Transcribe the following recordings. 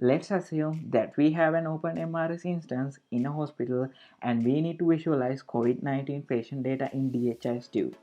Let's assume that we have an OpenMRS instance in a hospital and we need to visualize COVID-19 patient data in DHIS2.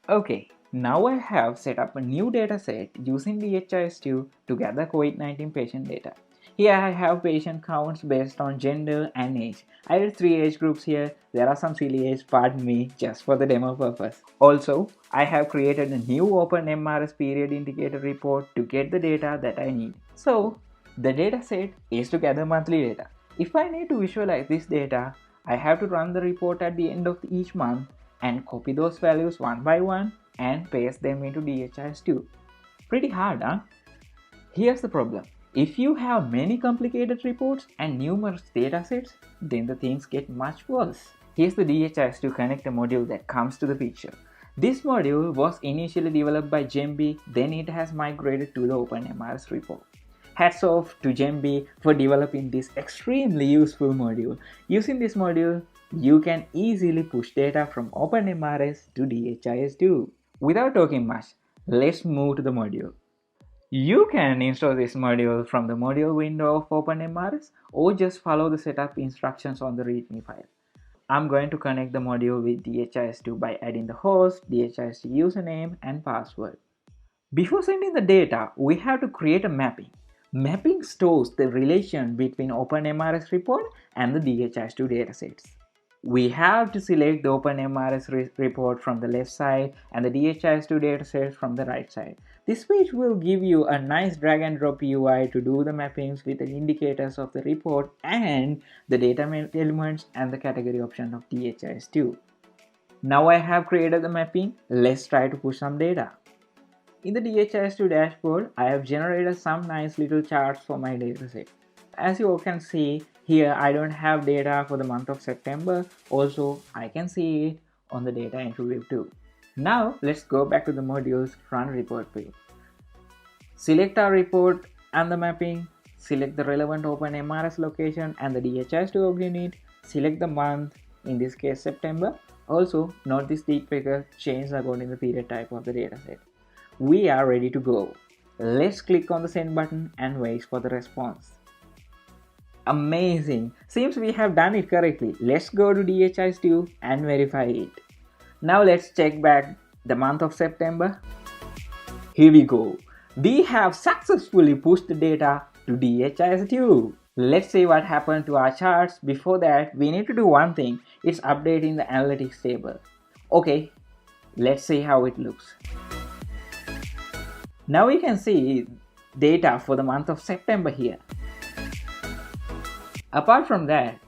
Okay, now I have set up a new dataset using DHIS2 to gather COVID-19 patient data. Here I have patient counts based on gender and age. I did 3 age groups here. There are some silly age, pardon me, just for the demo purpose. Also, I have created a new OpenMRS period indicator report to get the data that I need. So, the dataset is to gather monthly data. If I need to visualize this data, I have to run the report at the end of each month and copy those values one by one and paste them into DHIS2. Pretty hard, huh? Here's the problem. If you have many complicated reports and numerous datasets, then the things get much worse. Here's the DHIS2 connector module that comes to the picture. This module was initially developed by Gembi, then it has migrated to the OpenMRS repo. Hats off to Gembi for developing this extremely useful module. Using this module, you can easily push data from OpenMRS to DHIS2. Without talking much, let's move to the module. You can install this module from the module window of OpenMRS or just follow the setup instructions on the README file. I'm going to connect the module with DHIS2 by adding the host, DHIS2 username and password. Before sending the data, we have to create a mapping. Mapping stores the relation between OpenMRS report and the DHIS2 datasets. We have to select the OpenMRS report from the left side and the DHIS2 dataset from the right side. This page will give you a nice drag and drop UI to do the mappings with the indicators of the report and the data elements and the category option of DHIS2. Now I have created the mapping, let's try to push some data. In the DHIS2 dashboard, I have generated some nice little charts for my dataset. As you all can see, here I don't have data for the month of September. Also, I can see it on the data entry view too. Now, let's go back to the module's run report page. Select our report and the mapping. Select the relevant OpenMRS location and the DHIS2 org unit. Select the month, in this case September. Also, note this deep figure changed according to the period type of the dataset. We are ready to go. Let's click on the send button and wait for the response. Amazing! Seems we have done it correctly. Let's go to DHIS2 and verify it. Now let's check back the month of September. Here we go. We have successfully pushed the data to DHIS2. Let's see what happened to our charts. Before that, we need to do one thing. It's updating the analytics table. Okay, let's see how it looks. Now we can see data for the month of September here. Apart from that,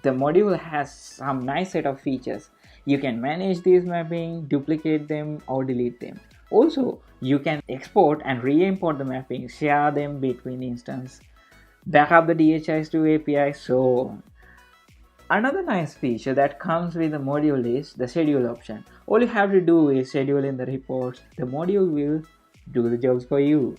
the module has some nice set of features. You can manage these mapping, duplicate them or delete them. Also, you can export and re-import the mapping, share them between instances, back up the DHIS2 API, so on. Another nice feature that comes with the module is the schedule option. All you have to do is schedule in the reports. The module will do the jobs for you.